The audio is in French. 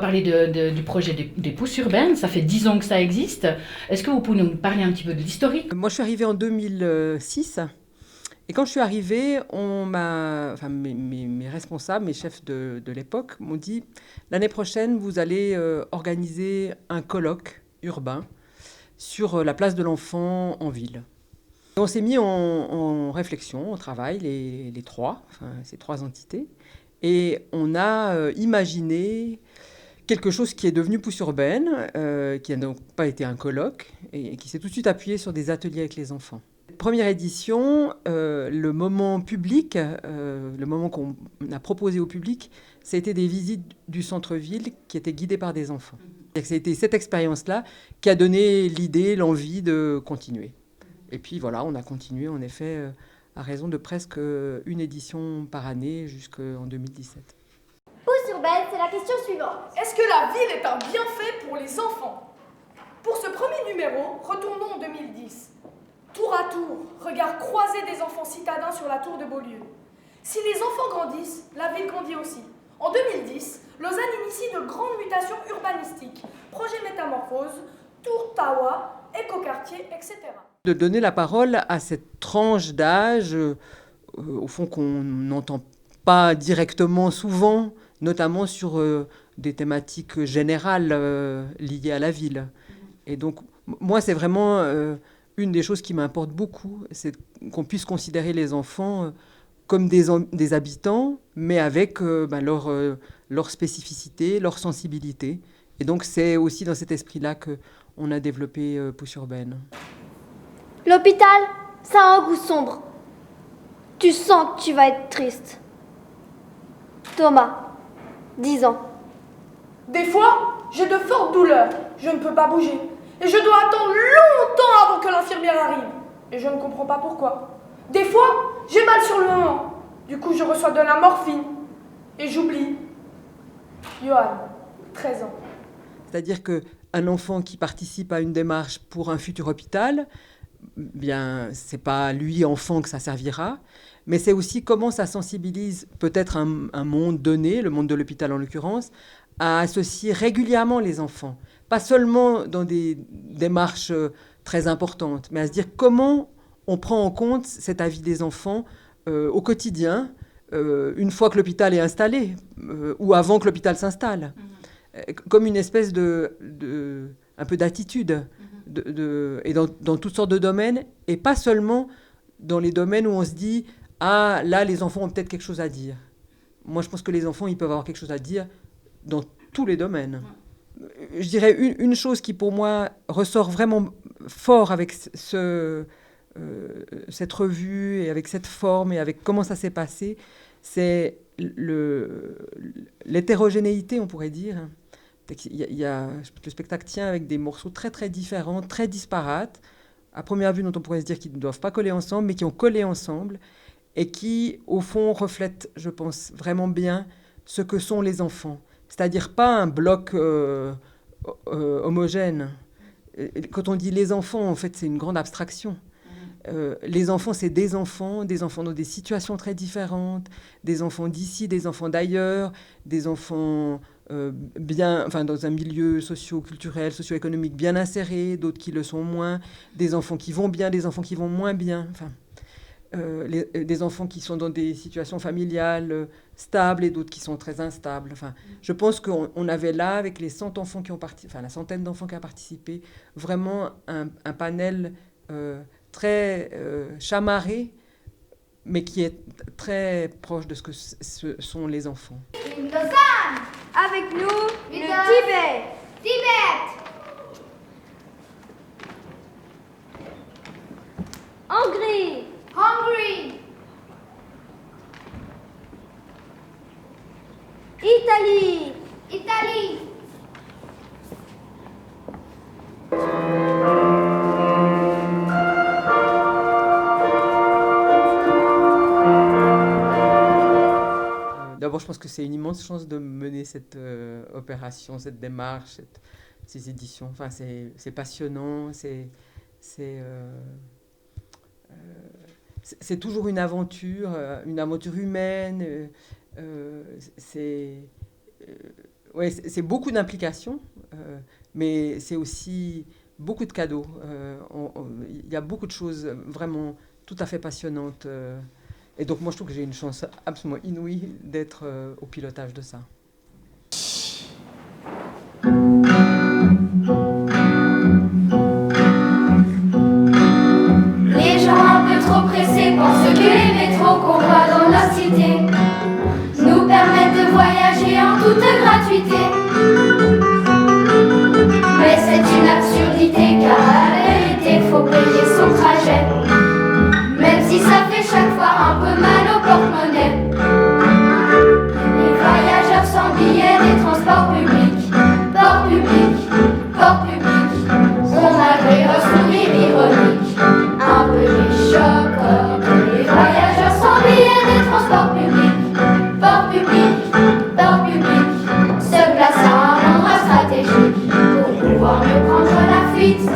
parler du projet des pousses urbaines. Ça fait 10 ans que ça existe. Est-ce que vous pouvez nous parler un petit peu de l'historique? Moi, je suis arrivée en 2006. Et quand je suis arrivée, mes responsables, mes chefs de l'époque m'ont dit l'année prochaine, vous allez organiser un colloque urbain sur la place de l'enfant en ville. Et on s'est mis en réflexion, on travaille, les trois, enfin, ces trois entités, et on a imaginé quelque chose qui est devenu Pousse Urbaine, qui n'a donc pas été un colloque, et qui s'est tout de suite appuyé sur des ateliers avec les enfants. Première édition, le moment public, le moment qu'on a proposé au public, c'était des visites du centre-ville qui étaient guidées par des enfants. C'était cette expérience-là qui a donné l'idée, l'envie de continuer. Et puis voilà, on a continué en effet à raison de presque une édition par année jusqu'en 2017. Pousse urbaine, c'est la question suivante. Est-ce que la ville est un bienfait pour les enfants? Pour ce premier numéro, retournons en 2010. Tour à tour, regard croisé des enfants citadins sur la tour de Beaulieu. Si les enfants grandissent, la ville grandit aussi. En 2010, Lausanne initie de grandes mutations urbanistiques. Projet Métamorphose, Tour Tawa, écoquartier, etc. De donner la parole à cette tranche d'âge, au fond qu'on n'entend pas directement souvent, notamment sur des thématiques générales liées à la ville. Et donc, moi, c'est vraiment une des choses qui m'importe beaucoup, c'est qu'on puisse considérer les enfants comme des habitants, mais avec leur spécificité, leur sensibilité. Et donc, c'est aussi dans cet esprit-là qu'on a développé Pousse Urbaine. L'hôpital, ça a un goût sombre. Tu sens que tu vas être triste. Thomas, 10 ans. Des fois, j'ai de fortes douleurs. Je ne peux pas bouger. Et je dois attendre longtemps avant que l'infirmière arrive. Et je ne comprends pas pourquoi. Des fois, j'ai mal sur le moment. Du coup, je reçois de la morphine. Et j'oublie. Johan, 13 ans. C'est-à-dire qu'un enfant qui participe à une démarche pour un futur hôpital, bien, c'est pas lui, enfant, que ça servira, mais c'est aussi comment ça sensibilise peut-être un monde donné, le monde de l'hôpital en l'occurrence, à associer régulièrement les enfants. Pas seulement dans des démarches très importantes, mais à se dire comment on prend en compte cet avis des enfants au quotidien, une fois que l'hôpital est installé, ou avant que l'hôpital s'installe. Comme une espèce un peu d'attitude, et dans toutes sortes de domaines, et pas seulement dans les domaines où on se dit « Ah, là, les enfants ont peut-être quelque chose à dire ». Moi, je pense que les enfants, ils peuvent avoir quelque chose à dire dans tous les domaines. Je dirais une chose qui, pour moi, ressort vraiment fort avec cette revue, et avec cette forme, et avec comment ça s'est passé, c'est l'hétérogénéité, on pourrait dire. Le spectacle tient avec des morceaux très très différents, très disparates, à première vue dont on pourrait se dire qu'ils ne doivent pas coller ensemble, mais qui ont collé ensemble, et qui, au fond, reflètent, je pense, vraiment bien ce que sont les enfants. C'est-à-dire pas un bloc homogène. Quand on dit les enfants, en fait, c'est une grande abstraction. Les enfants, c'est des enfants dans des situations très différentes, des enfants d'ici, des enfants d'ailleurs, des enfants dans un milieu socio-culturel, socio-économique bien inséré, d'autres qui le sont moins, des enfants qui vont bien, des enfants qui vont moins bien, des enfants qui sont dans des situations familiales stables et d'autres qui sont très instables. Je pense qu'on avait là, avec les 100 enfants qui ont la centaine d'enfants qui ont participé, vraiment un panel très chamarré, mais qui est très proche de ce que sont les enfants. Lausanne! Avec nous, le Tibet! Tibet! Hongrie! Hongrie! Italie! Italie! D'abord, je pense que c'est une immense chance de mener cette opération, cette démarche, ces éditions. C'est passionnant, c'est toujours une aventure humaine. Ouais, c'est beaucoup d'implications, mais c'est aussi beaucoup de cadeaux. Il y a beaucoup de choses vraiment tout à fait passionnantes. Et donc moi, je trouve que j'ai une chance absolument inouïe d'être au pilotage de ça. Les gens un peu trop pressés pensent que les métros qu'on voit dans la cité nous permettent de voyager en toute gratuité. Mais c'est une absurdité car à la vérité faut payer son trajet, même si ça fait chaque fois un peu mal au porte-monnaie. Les voyageurs sans billets des transports publics, port public, ont malgré un sourire ironique, un peu méchant. Les voyageurs sans billets des transports publics, port public, se placent à un endroit stratégique pour pouvoir mieux prendre la fuite.